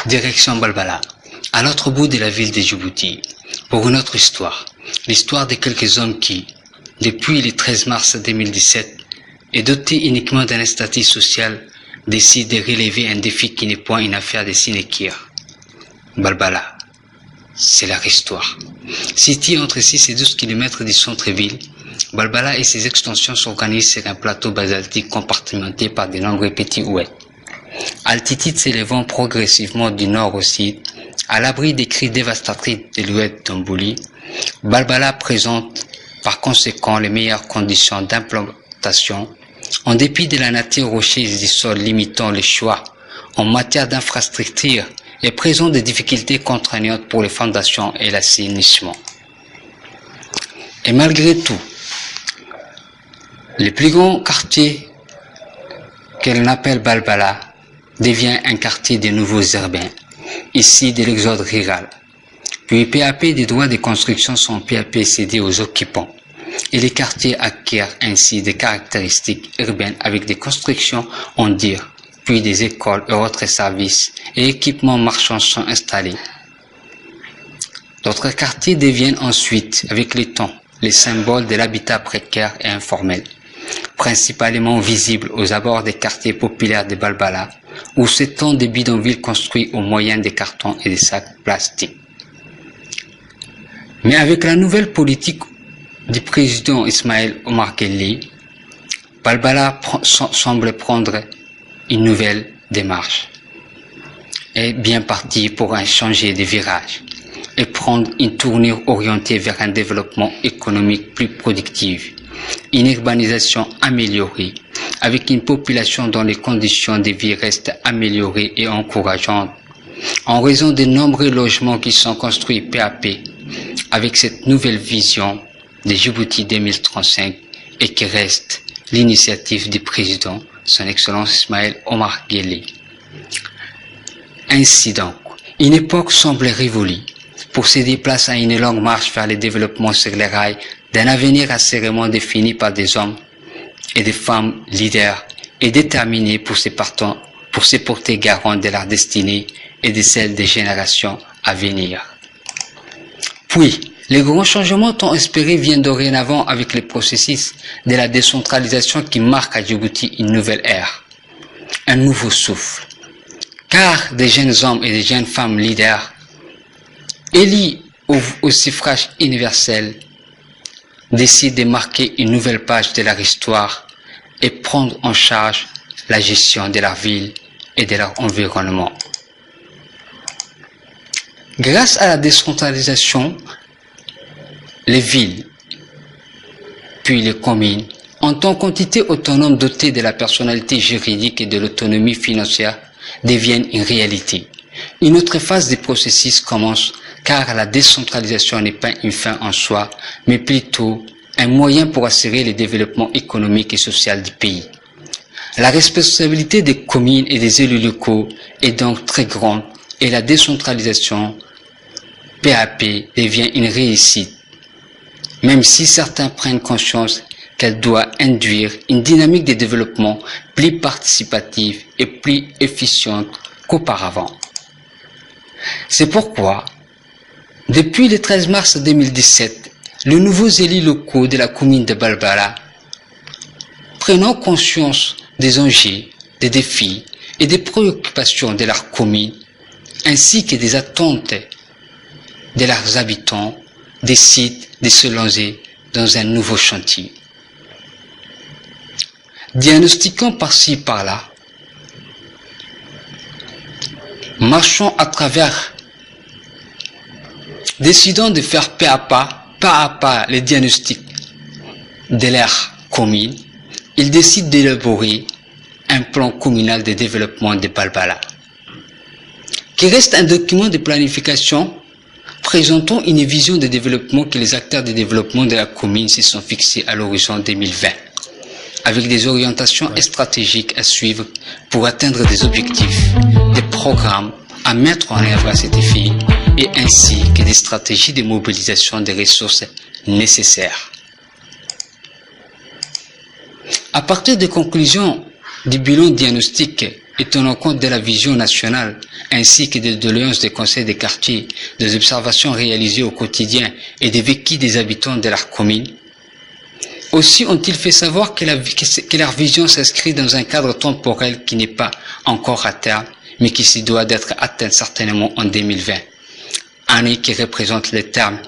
Direction Balbala, à l'autre bout de la ville de Djibouti, pour une autre histoire, l'histoire de quelques hommes qui, depuis le 13 mars 2017, et dotés uniquement d'un statut social, décident de relever un défi qui n'est point une affaire de sinecure. Balbala, c'est leur histoire. Situé entre 6 et 12 km du centre-ville, Balbala et ses extensions s'organisent sur un plateau basaltique compartimenté par de nombreux petits oueds. Altitude s'élevant progressivement du nord au sud, à l'abri des cris dévastatrices de l'oued d'Ambouli, Balbala présente par conséquent les meilleures conditions d'implantation, en dépit de la nature rocheuse du sol limitant les choix en matière d'infrastructure et présente des difficultés contraignantes pour les fondations et l'assainissement. Et malgré tout, le plus grand quartier qu'elle appelle Balbala devient un quartier de nouveaux urbains, ici de l'exode rural. Puis peu à peu, des droits de construction sont peu à peu cédés aux occupants. Et les quartiers acquièrent ainsi des caractéristiques urbaines avec des constructions en dur, puis des écoles et autres services et équipements marchands sont installés. D'autres quartiers deviennent ensuite, avec le temps, les symboles de l'habitat précaire et informel, principalement visibles aux abords des quartiers populaires de Balbala, où s'étendent des bidonvilles construits au moyen des cartons et des sacs plastiques. Mais avec la nouvelle politique du président Ismaël Omar Guelleh, Balbala semble prendre une nouvelle démarche, est bien parti pour un changer de virage et prendre une tournure orientée vers un développement économique plus productif, une urbanisation améliorée, avec une population dont les conditions de vie restent améliorées et encourageantes, en raison des nombreux logements qui sont construits peu à peu, avec cette nouvelle vision de Djibouti 2035 et qui reste l'initiative du président, son Excellence Ismaël Omar Guelleh. Ainsi donc, une époque semble révolue pour céder place à une longue marche vers le développement sur les rails d'un avenir assurément défini par des hommes et des femmes leaders et déterminés pour se porter garant de leur destinée et de celle des générations à venir. Puis, les grands changements tant espérés viennent dorénavant avec le processus de la décentralisation qui marque à Djibouti une nouvelle ère, un nouveau souffle. Car des jeunes hommes et des jeunes femmes leaders, élus au suffrage universel, décident de marquer une nouvelle page de leur histoire et prendre en charge la gestion de leur ville et de leur environnement. Grâce à la décentralisation, les villes, puis les communes, en tant qu'entités autonomes dotées de la personnalité juridique et de l'autonomie financière, deviennent une réalité. Une autre phase du processus commence, car la décentralisation n'est pas une fin en soi, mais plutôt un moyen pour assurer le développement économique et social du pays. La responsabilité des communes et des élus locaux est donc très grande et la décentralisation, peu à peu, devient une réussite, même si certains prennent conscience qu'elle doit induire une dynamique de développement plus participative et plus efficiente qu'auparavant. C'est pourquoi, depuis le 13 mars 2017, les nouveaux élus locaux de la commune de Balbala, prenant conscience des enjeux, des défis et des préoccupations de leur commune, ainsi que des attentes de leurs habitants, décident de se lancer dans un nouveau chantier. Diagnostiquant par-ci par-là, marchons à travers, décidant de faire pas à pas les diagnostics de leur commune, ils décident d'élaborer un plan communal de développement de Balbala, qui reste un document de planification présentant une vision de développement que les acteurs de développement de la commune se sont fixés à l'horizon 2020, avec des orientations stratégiques à suivre pour atteindre des objectifs, des programmes à mettre en œuvre à cet effet, et ainsi que des stratégies de mobilisation des ressources nécessaires. À partir des conclusions du bilan diagnostique et tenant compte de la vision nationale ainsi que des doléances des conseils des quartiers, des observations réalisées au quotidien et des vécus des habitants de leur commune. Aussi ont-ils fait savoir que leur vision s'inscrit dans un cadre temporel qui n'est pas encore à terme, mais qui se doit d'être atteint certainement en 2020, année qui représente le terme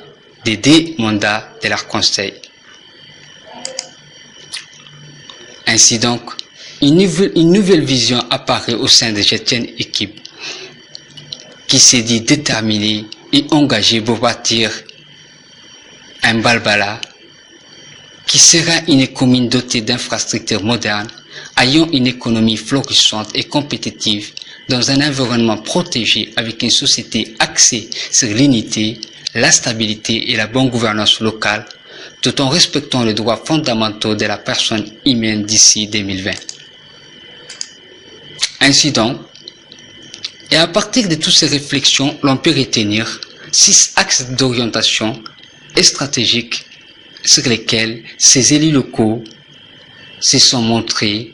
des 2 mandats de leur conseil. Ainsi donc, une nouvelle vision apparaît au sein de cette équipe qui s'est dit déterminée et engagée pour bâtir un Balbala qui sera une commune dotée d'infrastructures modernes, ayant une économie florissante et compétitive dans un environnement protégé avec une société axée sur l'unité, la stabilité et la bonne gouvernance locale, tout en respectant les droits fondamentaux de la personne humaine d'ici 2020. Ainsi donc, et à partir de toutes ces réflexions, l'on peut retenir 6 axes d'orientation stratégiques sur lesquels ces élus locaux se sont montrés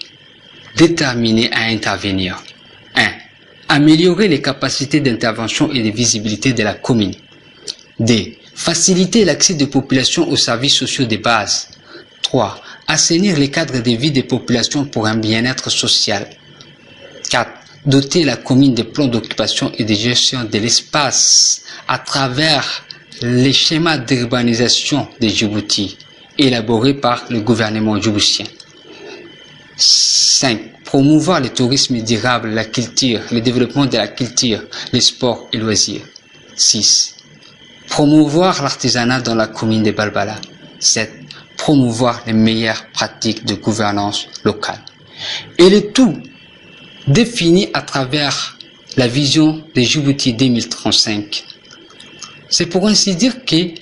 déterminés à intervenir. 1. Améliorer les capacités d'intervention et de visibilité de la commune. 2. Faciliter l'accès des populations aux services sociaux de base. 3. Assainir les cadres de vie des populations pour un bien-être social. 4. Doter la commune de plans d'occupation et de gestion de l'espace à travers les schémas d'urbanisation de Djibouti élaborés par le gouvernement djiboutien. 5. Promouvoir le tourisme durable, la culture, le développement de la culture, les sports et loisirs. 6. Promouvoir l'artisanat dans la commune de Balbala. 7. Promouvoir les meilleures pratiques de gouvernance locale. Et le tout défini à travers la vision de Djibouti 2035. C'est pour ainsi dire que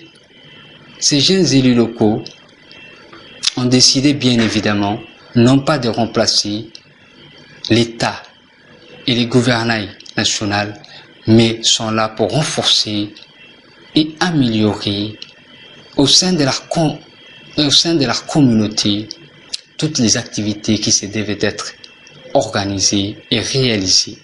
ces jeunes élus locaux ont décidé bien évidemment non pas de remplacer l'État et les gouvernements nationaux, mais sont là pour renforcer et améliorer au sein de leur communauté toutes les activités qui se devaient être organisées et réalisées.